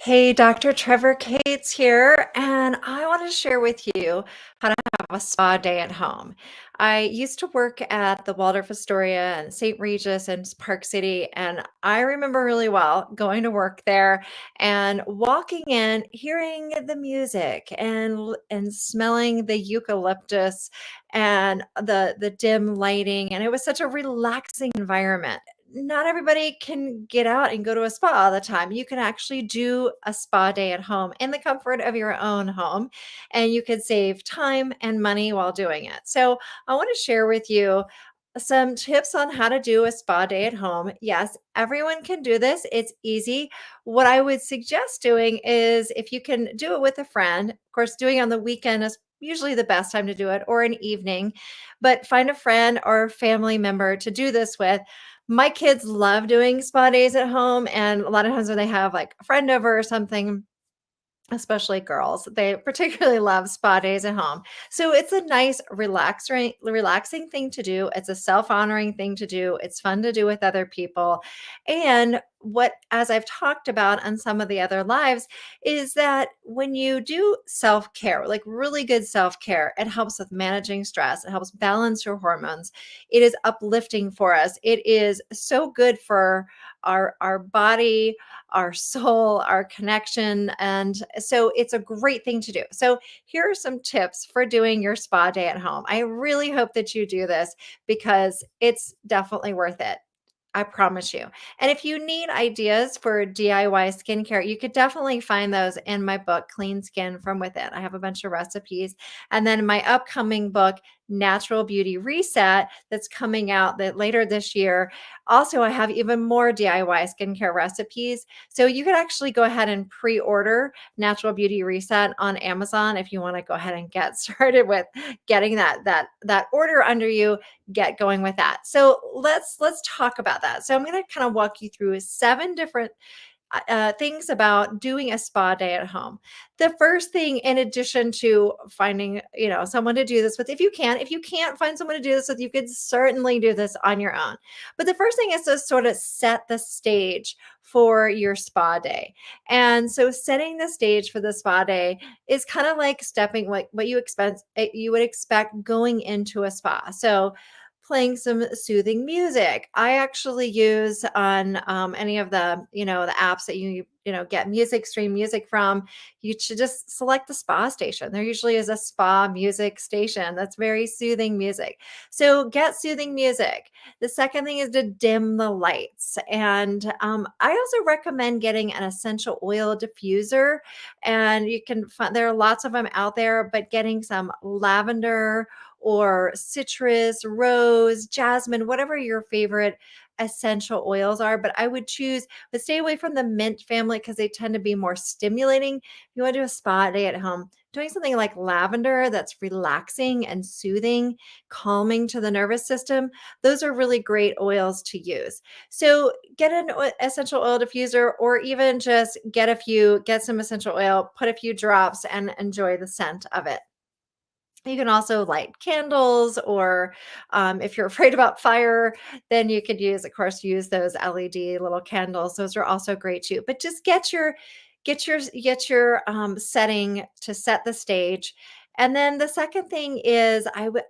Hey, Dr. Trevor Cates here, and I want to share with you how to have a spa day at home. I used to work at the Waldorf Astoria and St. Regis and Park City, and I remember really well going to work there and walking in, hearing the music and smelling the eucalyptus and the dim lighting, and it was such a relaxing environment. Not everybody can get out and go to a spa all the time. You can actually do a spa day at home in the comfort of your own home, and you can save time and money while doing it. So, I want to share with you some tips on how to do a spa day at home. Yes, everyone can do this. It's easy. What I would suggest doing is if you can do it with a friend, of course, doing it on the weekend is usually the best time to do it or an evening, but find a friend or family member to do this with. My kids love doing spa days at home, and a lot of times when they have like a friend over or something, especially girls, they particularly love spa days at home. So it's a nice relaxing thing to do. It's a self-honoring thing to do. It's fun to do with other people. And what, as I've talked about on some of the other lives, is that when you do self-care, like really good self-care, it helps with managing stress. It helps balance your hormones. It is uplifting for us. It is so good for our body, our soul, our connection. And so it's a great thing to do. So here are some tips for doing your spa day at home. I really hope that you do this because it's definitely worth it. I promise you. And if you need ideas for DIY skincare, you could definitely find those in my book, Clean Skin from Within. I have a bunch of recipes. And then my upcoming book, Natural Beauty Reset, that's coming out later this year. Also, I have even more DIY skincare recipes. So you could actually go ahead and pre-order Natural Beauty Reset on Amazon if you want to go ahead and get started with getting that order under you, get going with that. So let's talk about that. So I'm going to kind of walk you through seven different things about doing a spa day at home. The first thing, in addition to finding, someone to do this with, if you can't find someone to do this with, you could certainly do this on your own. But the first thing is to sort of set the stage for your spa day. And so setting the stage for the spa day is kind of like stepping, like what you would expect going into a spa. So playing some soothing music. I actually use on any of the apps that you get stream music from. You should just select the spa station. There usually is a spa music station that's very soothing music. So get soothing music. The second thing is to dim the lights. And I also recommend getting an essential oil diffuser. And you can find, there are lots of them out there, but getting some lavender or citrus, rose, jasmine, whatever your favorite essential oils are. But I would stay away from the mint family because they tend to be more stimulating. If you want to do a spa day at home, doing something like lavender that's relaxing and soothing, calming to the nervous system, those are really great oils to use. So get an essential oil diffuser, or even just get some essential oil, put a few drops, and enjoy the scent of it. You can also light candles, or if you're afraid about fire, then you could use those LED little candles. Those are also great too. But just get your setting to set the stage. And then the second thing is I like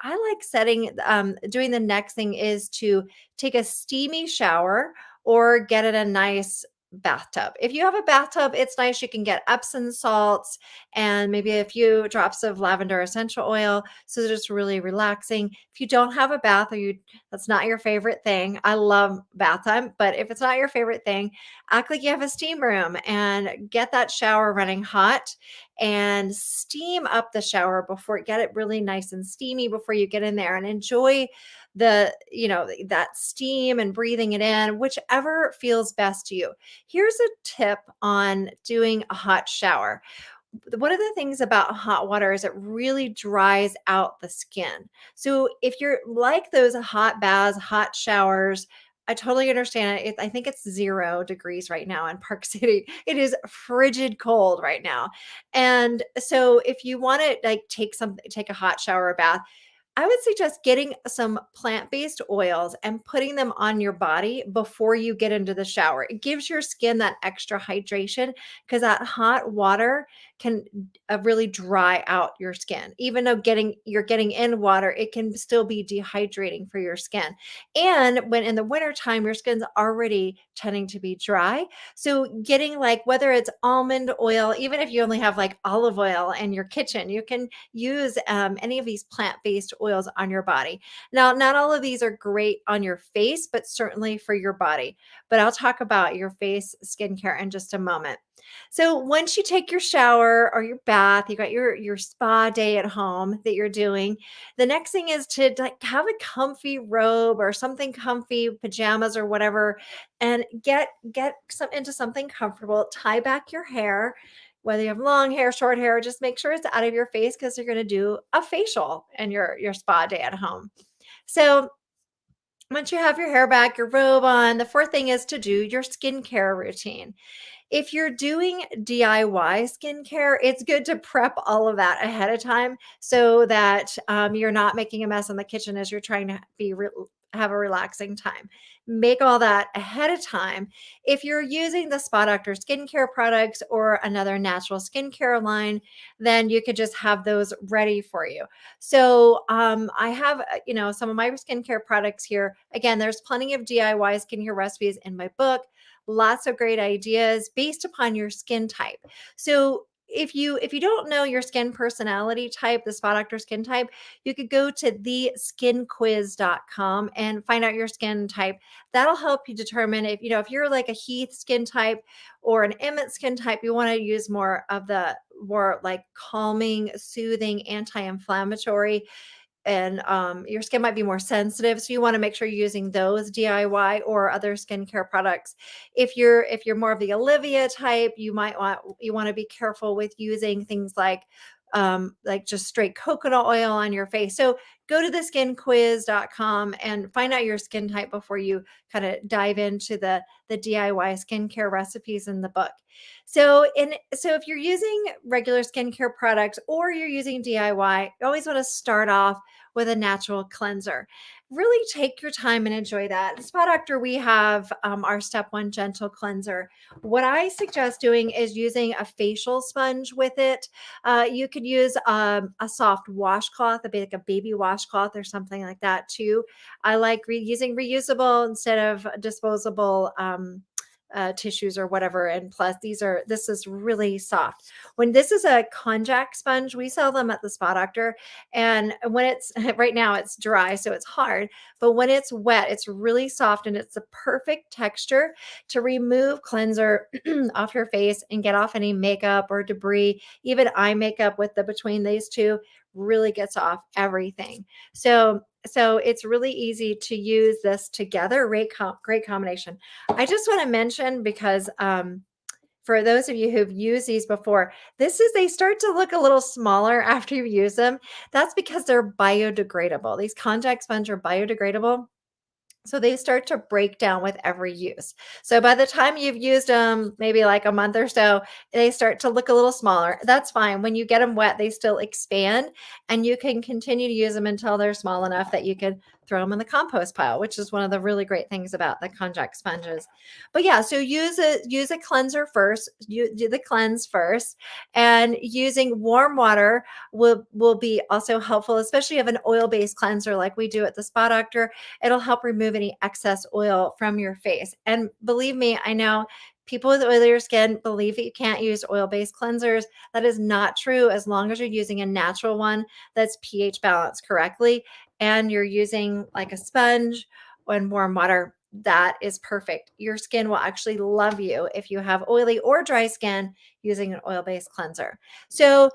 doing the next thing is to take a steamy shower or get in a nice bathtub. If you have a bathtub, it's nice. You can get Epsom salts and maybe a few drops of lavender essential oil. So it's just really relaxing. If you don't have a bath, that's not your favorite thing. I love bath time, but if it's not your favorite thing, act like you have a steam room and get that shower running hot and steam up the shower get it really nice and steamy before you get in there, and enjoy that steam and breathing it in, whichever feels best to you. Here's a tip on doing a hot shower. One of the things about hot water is it really dries out the skin. So if you're like those hot baths, hot showers, I totally understand it. I think it's 0 degrees right now in Park City. It is frigid cold right now. And so if you want to like take a hot shower or bath, I would suggest getting some plant-based oils and putting them on your body before you get into the shower. It gives your skin that extra hydration because that hot water can really dry out your skin. Even though you're getting in water, it can still be dehydrating for your skin. And when in the wintertime, your skin's already tending to be dry. So getting like whether it's almond oil, even if you only have like olive oil in your kitchen, you can use any of these plant-based oils on your body. Now, not all of these are great on your face, but certainly for your body. But I'll talk about your face skincare in just a moment. So once you take your shower or your bath, you got your spa day at home that you're doing. The next thing is to like have a comfy robe or something comfy, pajamas or whatever, and get some into something comfortable. Tie back your hair, whether you have long hair, short hair, just make sure it's out of your face because you're going to do a facial in your spa day at home. So once you have your hair back, your robe on, the fourth thing is to do your skincare routine. If you're doing DIY skincare, it's good to prep all of that ahead of time so that you're not making a mess in the kitchen as you're trying to have a relaxing time. Make all that ahead of time. If you're using the Spa Doctor skincare products or another natural skincare line, then you could just have those ready for you. So I have, some of my skincare products here. Again, there's plenty of DIY skincare recipes in my book. Lots of great ideas based upon your skin type. So if you don't know your skin personality type, the Spot Doctor skin type, you could go to theskinquiz.com and find out your skin type. That'll help you determine if you're like a Heath skin type or an Emmett skin type, you want to use more of the more like calming, soothing, anti-inflammatory, and your skin might be more sensitive, so you want to make sure you're using those DIY or other skincare products. If you're more of the Olivia type, you want to be careful with using things like just straight coconut oil on your face. So go to theskinquiz.com and find out your skin type before you kind of dive into the DIY skincare recipes in the book. So if you're using regular skincare products or you're using DIY, you always want to start off with a natural cleanser. Really take your time and enjoy that. The Spa Doctor, we have our Step 1 Gentle Cleanser. What I suggest doing is using a facial sponge with it. You could use a soft washcloth, like a baby washcloth or something like that too. I like using reusable instead of disposable tissues or whatever. And plus, this is really soft. When this is a Konjac sponge, we sell them at the Spa Doctor. And when it's right now, it's dry, so it's hard. But when it's wet, it's really soft and it's the perfect texture to remove cleanser off your face and get off any makeup or debris. Even eye makeup with the between these two really gets off everything. So it's really easy to use this together. Great combination. I just want to mention because for those of you who've used these before, they start to look a little smaller after you use them. That's because they're biodegradable. These Konjac sponge are biodegradable. So they start to break down with every use. So by the time you've used them, maybe like a month or so, they start to look a little smaller. That's fine. When you get them wet, they still expand and you can continue to use them until they're small enough that you can throw them in the compost pile, which is one of the really great things about the Konjac sponges. But yeah, so use a cleanser first. You do the cleanse first, and using warm water will be also helpful, especially if an oil-based cleanser like we do at the Spa Doctor. It'll help remove any excess oil from your face. And believe me, I know people with oilier skin believe that you can't use oil-based cleansers. That is not true as long as you're using a natural one that's pH balanced correctly and you're using like a sponge and warm water. That is perfect. Your skin will actually love you if you have oily or dry skin using an oil-based cleanser. So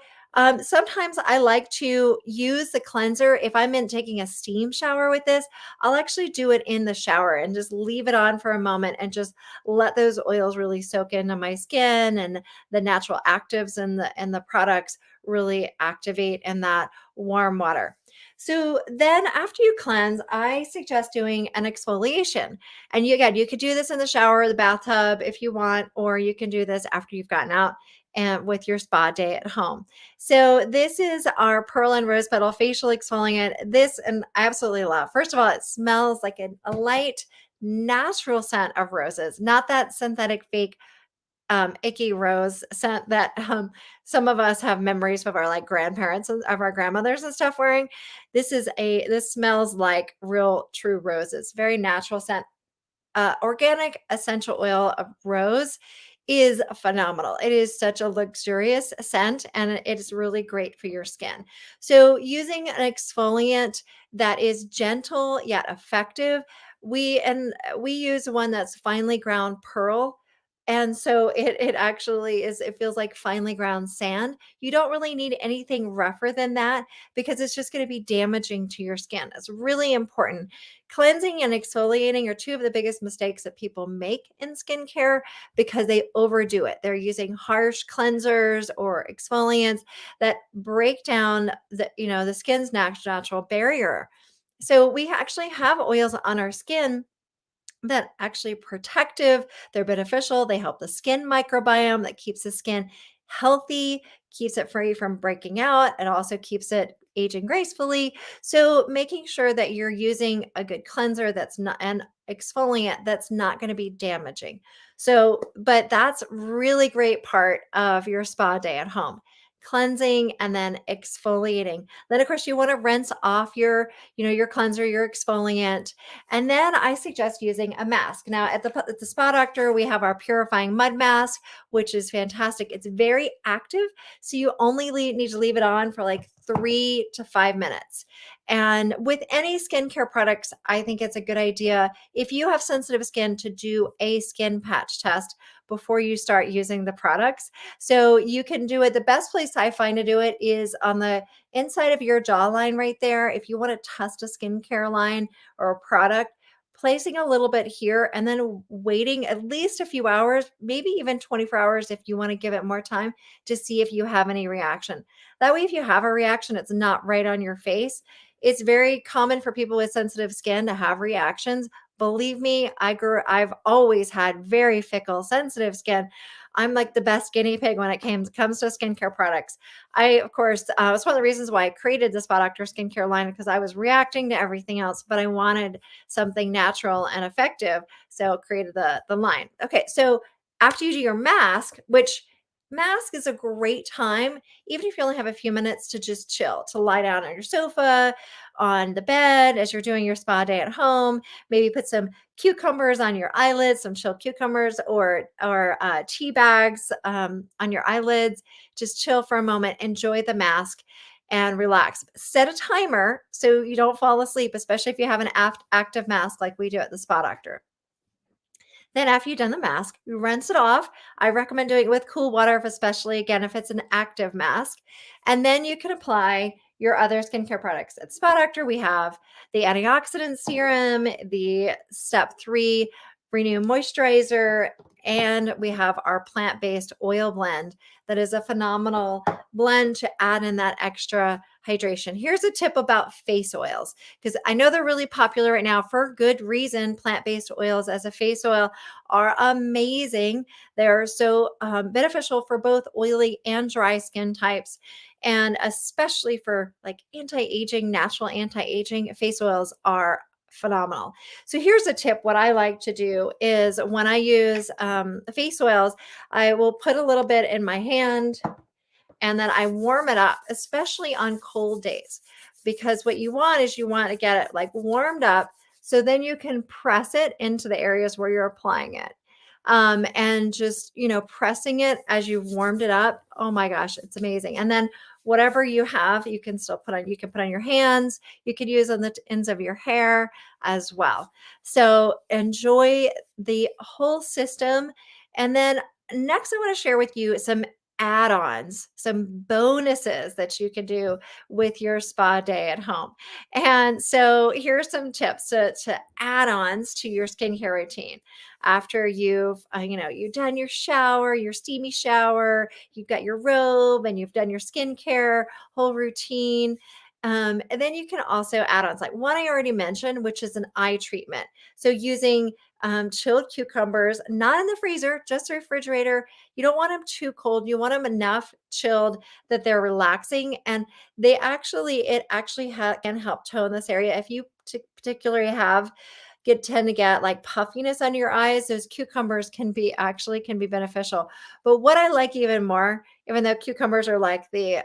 sometimes I like to use the cleanser. If I'm taking a steam shower with this, I'll actually do it in the shower and just leave it on for a moment and just let those oils really soak into my skin, and the natural actives and the products really activate in that warm water. So then after you cleanse, I suggest doing an exfoliation. And you could do this in the shower or the bathtub if you want, or you can do this after you've gotten out and with your spa day at home. So this is our Pearl and Rose Petal Facial Exfoliant. This, and I absolutely love. First of all, it smells like a light, natural scent of roses, not that synthetic fake icky rose scent that some of us have memories of our like grandparents and of our grandmothers and stuff wearing. This smells like real true roses, very natural scent. Organic essential oil of rose is phenomenal. It is such a luxurious scent and it is really great for your skin. So, using an exfoliant that is gentle yet effective, we use one that's finely ground pearl. And so it actually is, it feels like finely ground sand. You don't really need anything rougher than that because it's just going to be damaging to your skin. It's really important. Cleansing and exfoliating are two of the biggest mistakes that people make in skincare because they overdo it. They're using harsh cleansers or exfoliants that break down the skin's natural barrier. So we actually have oils on our skin that actually protective, they're beneficial, they help the skin microbiome that keeps the skin healthy, keeps it free from breaking out, and also keeps it aging gracefully. So making sure that you're using a good cleanser that's not an exfoliant that's not going to be damaging. So, but that's really great part of your spa day at home. Cleansing and then exfoliating. Then of course you want to rinse off your cleanser, your exfoliant, and then I suggest using a mask. Now, at the Spa Doctor, we have our purifying mud mask, which is fantastic. It's very active, so you only need to leave it on for like 3 to 5 minutes. And with any skincare products, I think it's a good idea if you have sensitive skin to do a skin patch test before you start using the products. So you can do it. The best place I find to do it is on the inside of your jawline right there. If you want to test a skincare line or a product, placing a little bit here and then waiting at least a few hours, maybe even 24 hours if you want to give it more time to see if you have any reaction. That way, if you have a reaction, it's not right on your face. It's very common for people with sensitive skin to have reactions. Believe me, I've always had very fickle, sensitive skin. I'm like the best guinea pig when it comes to skincare products. Of course, it's one of the reasons why I created the Spa Doctor skincare line because I was reacting to everything else, but I wanted something natural and effective. So created the line. Okay, so after you do your mask is a great time, even if you only have a few minutes to just chill, to lie down on your sofa, on the bed as you're doing your spa day at home. Maybe put some cucumbers on your eyelids, some chilled cucumbers or tea bags on your eyelids. Just chill for a moment, enjoy the mask and relax. Set a timer so you don't fall asleep, especially if you have an active mask like we do at the Spa Doctor. Then after you've done the mask, you rinse it off. I recommend doing it with cool water, if especially again, if it's an active mask. And then you can apply your other skincare products. At Spa Doctor, we have the antioxidant serum, the step 3 renew moisturizer, and we have our plant-based oil blend that is a phenomenal blend to add in that extra hydration. Here's a tip about face oils, because I know they're really popular right now for good reason. Plant-based oils as a face oil are amazing. They're so beneficial for both oily and dry skin types. And especially for like anti-aging, natural anti-aging, face oils are phenomenal. So here's a tip. What I like to do is when I use face oils, I will put a little bit in my hand and then I warm it up, especially on cold days, because what you want is you want to get it like warmed up so then you can press it into the areas where you're applying it. And just, pressing it as you've warmed it up. Oh my gosh, it's amazing. And then whatever you have, you can still you can put on your hands, you could use on the ends of your hair as well. So enjoy the whole system. And then next, I want to share with you some add-ons, some bonuses that you can do with your spa day at home. And so here's some tips to add-ons to your skincare routine. After you've done your shower, your steamy shower, you've got your robe and you've done your skincare whole routine. And then you can also add-ons like one I already mentioned, which is an eye treatment. So using chilled cucumbers, not in the freezer, just the refrigerator. You don't want them too cold. You want them enough chilled that they're relaxing. And it actually can help tone this area. If you particularly tend to get like puffiness under your eyes, those cucumbers can be beneficial. But what I like even more, even though cucumbers are like the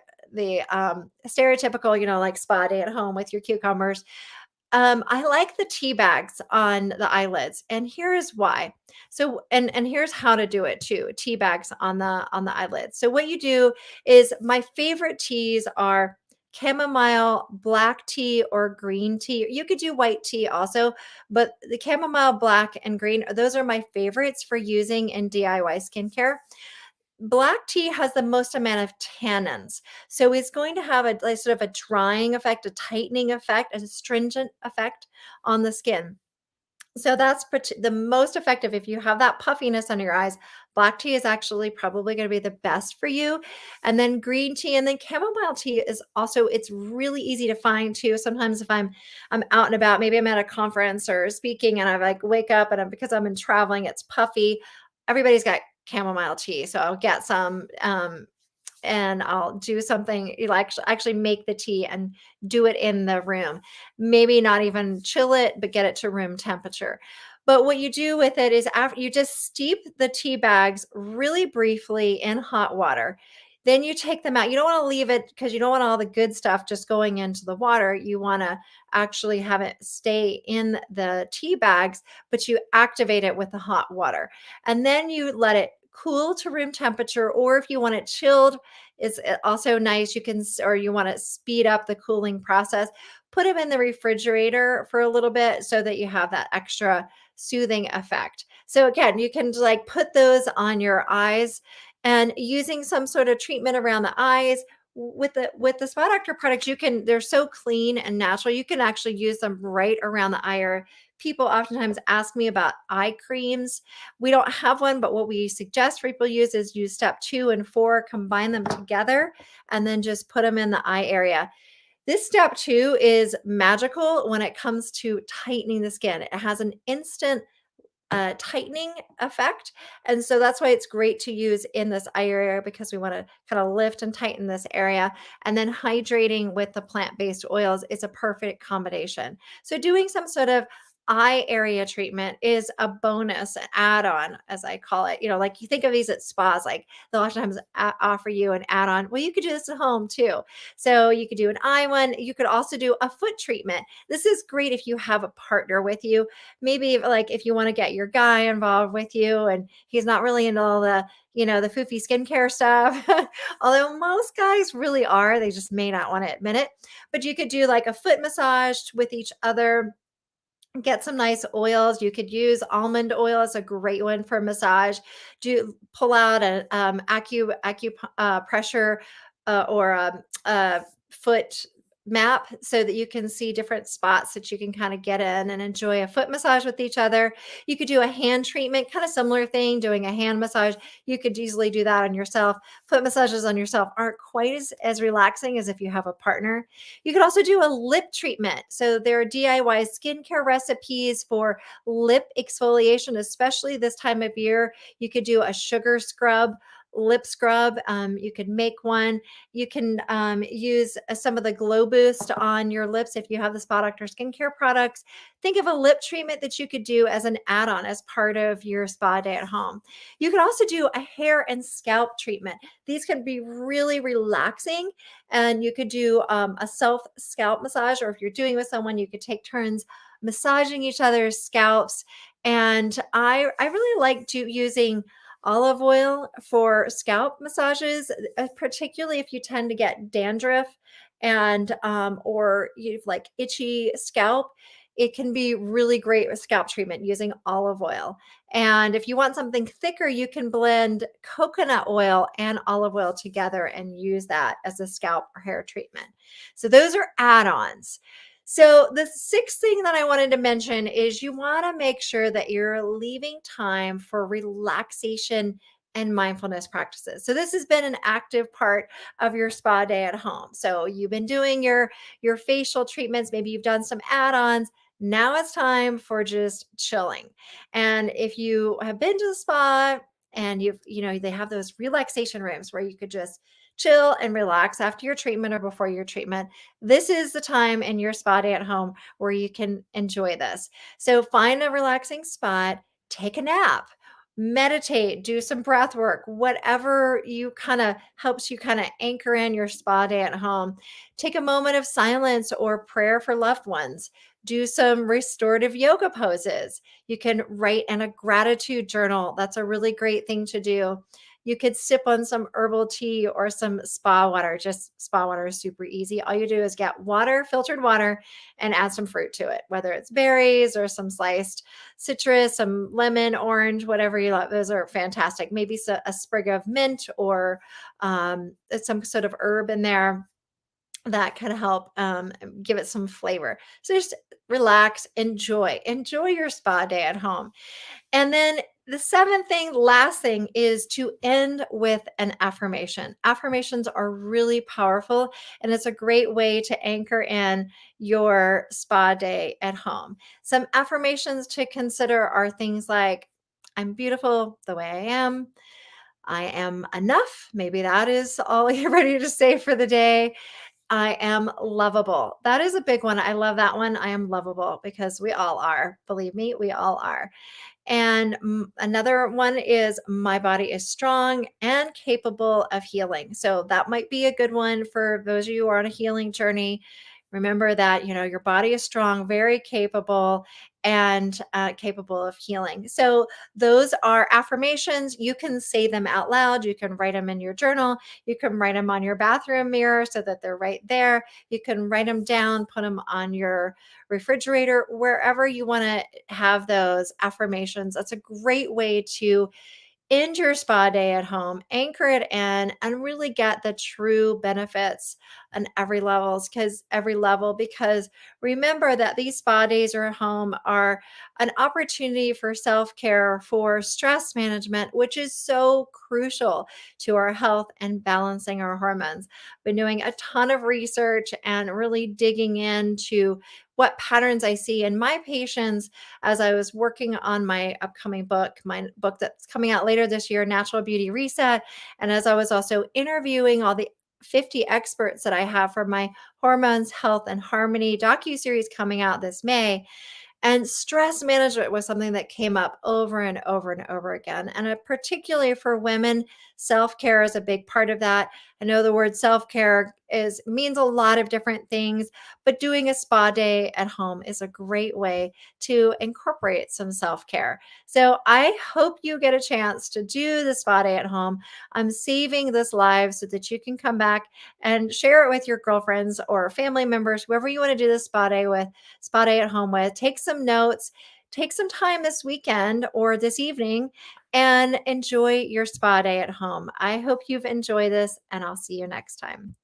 stereotypical, like spa day at home with your cucumbers, I like the tea bags on the eyelids, and here's why. So, and here's how to do it too. Tea bags on the eyelids. So, what you do is my favorite teas are chamomile, black tea, or green tea. You could do white tea also, but the chamomile, black, and green, those are my favorites for using in DIY skincare. Black tea has the most amount of tannins. So it's going to have a like sort of a drying effect, a tightening effect, a astringent effect on the skin. So that's the most effective. If you have that puffiness under your eyes, black tea is actually probably going to be the best for you. And then green tea and then chamomile tea is also, it's really easy to find too. Sometimes if I'm out and about, maybe I'm at a conference or speaking and I like wake up and because I'm in traveling, it's puffy. Everybody's got chamomile tea. So I'll get some and I'll do something you like actually make the tea and do it in the room. Maybe not even chill it, but get it to room temperature. But what you do with it is after you just steep the tea bags really briefly in hot water. Then you take them out. You don't want to leave it because you don't want all the good stuff just going into the water. You want to actually have it stay in the tea bags, but you activate it with the hot water. And then you let it cool to room temperature, or if you want it chilled, it's also nice. Or you want to speed up the cooling process, put them in the refrigerator for a little bit so that you have that extra soothing effect. So again, you can like put those on your eyes and using some sort of treatment around the eyes with the Spa Doctor products, they're so clean and natural. You can actually use them right around the eye. Or people oftentimes ask me about eye creams. We don't have one, but what we suggest for people use step 2 and 4, combine them together, and then just put them in the eye area. This step 2 is magical when it comes to tightening the skin. It has an instant tightening effect. And so that's why it's great to use in this eye area, because we want to kind of lift and tighten this area. And then hydrating with the plant-based oils is a perfect combination. So doing some sort of eye area treatment is a bonus, an add-on, as I call it. Like you think of these at spas, like they'll oftentimes offer you an add-on. Well, you could do this at home too. So you could do an eye one. You could also do a foot treatment. This is great if you have a partner with you. Maybe like if you want to get your guy involved with you and he's not really into all the foofy skincare stuff, although most guys really are, they just may not want to admit it. But you could do like a foot massage with each other. Get some nice oils. You could use almond oil as a great one for massage. Pull out an pressure or a foot map so that you can see different spots that you can kind of get in and enjoy a foot massage with each other. You could do a hand treatment, kind of similar thing, doing a hand massage. You could easily do that on yourself. Foot massages on yourself aren't quite as relaxing as if you have a partner. You could also do a lip treatment. So there are DIY skincare recipes for lip exfoliation, especially this time of year. You could do a sugar scrub, lip scrub. You could make one. You can use some of the Glow Boost on your lips if you have the Spa Doctor skincare products. Think of a lip treatment that you could do as an add-on as part of your spa day at home. You could also do a hair and scalp treatment. These can be really relaxing, and you could do a self scalp massage, or if you're doing with someone, you could take turns massaging each other's scalps. And I really like using olive oil for scalp massages, particularly if you tend to get dandruff and or you've like itchy scalp. It can be really great with scalp treatment using olive oil. And if you want something thicker, you can blend coconut oil and olive oil together and use that as a scalp or hair treatment. So those are add-ons. So the sixth thing that I wanted to mention is you want to make sure that you're leaving time for relaxation and mindfulness practices. So this has been an active part of your spa day at home. So you've been doing your facial treatments, maybe you've done some add-ons. Now it's time for just chilling. And if you have been to the spa and they have those relaxation rooms where you could just chill and relax after your treatment or before your treatment, this is the time in your spa day at home where you can enjoy this. So find a relaxing spot, take a nap, meditate, do some breath work, whatever you kind of helps you kind of anchor in your spa day at home. Take a moment of silence or prayer for loved ones. Do some restorative yoga poses. You can write in a gratitude journal. That's a really great thing to do. You could sip on some herbal tea or some spa water. Just spa water is super easy. All you do is get water, filtered water, and add some fruit to it, whether it's berries or some sliced citrus, some lemon, orange, whatever you like. Those are fantastic. Maybe a sprig of mint or some sort of herb in there that can help give it some flavor. So just relax, enjoy your spa day at home. And then the seventh thing, last thing, is to end with an affirmation. Affirmations are really powerful, and it's a great way to anchor in your spa day at home. Some affirmations to consider are things like, I'm beautiful the way I am. I am enough. Maybe that is all you're ready to say for the day. I am lovable. That is a big one. I love that one. I am lovable because we all are. Believe me, we all are. And another one is my body is strong and capable of healing. So that might be a good one for those of you who are on a healing journey. Remember that, your body is strong, very capable, and capable of healing. So those are affirmations. You can say them out loud. You can write them in your journal. You can write them on your bathroom mirror so that they're right there. You can write them down, put them on your refrigerator, wherever you want to have those affirmations. That's a great way to end your spa day at home, anchor it in, and really get the true benefits on every level. Because remember that these spa days or at home are an opportunity for self-care, for stress management, which is so crucial to our health and balancing our hormones. Been doing a ton of research and really digging into what patterns I see in my patients as I was working on my upcoming book, my book that's coming out later this year, Natural Beauty Reset. And as I was also interviewing all the 50 experts that I have for my Hormones, Health, and Harmony docuseries coming out this May. And stress management was something that came up over and over and over again. And particularly for women, self-care is a big part of that. I know the word self-care means a lot of different things, but doing a spa day at home is a great way to incorporate some self-care. So I hope you get a chance to do the spa day at home. I'm saving this live so that you can come back and share it with your girlfriends or family members, whoever you want to do the spa day with, spa day at home with. Take some notes, take some time this weekend or this evening, and enjoy your spa day at home. I hope you've enjoyed this, and I'll see you next time.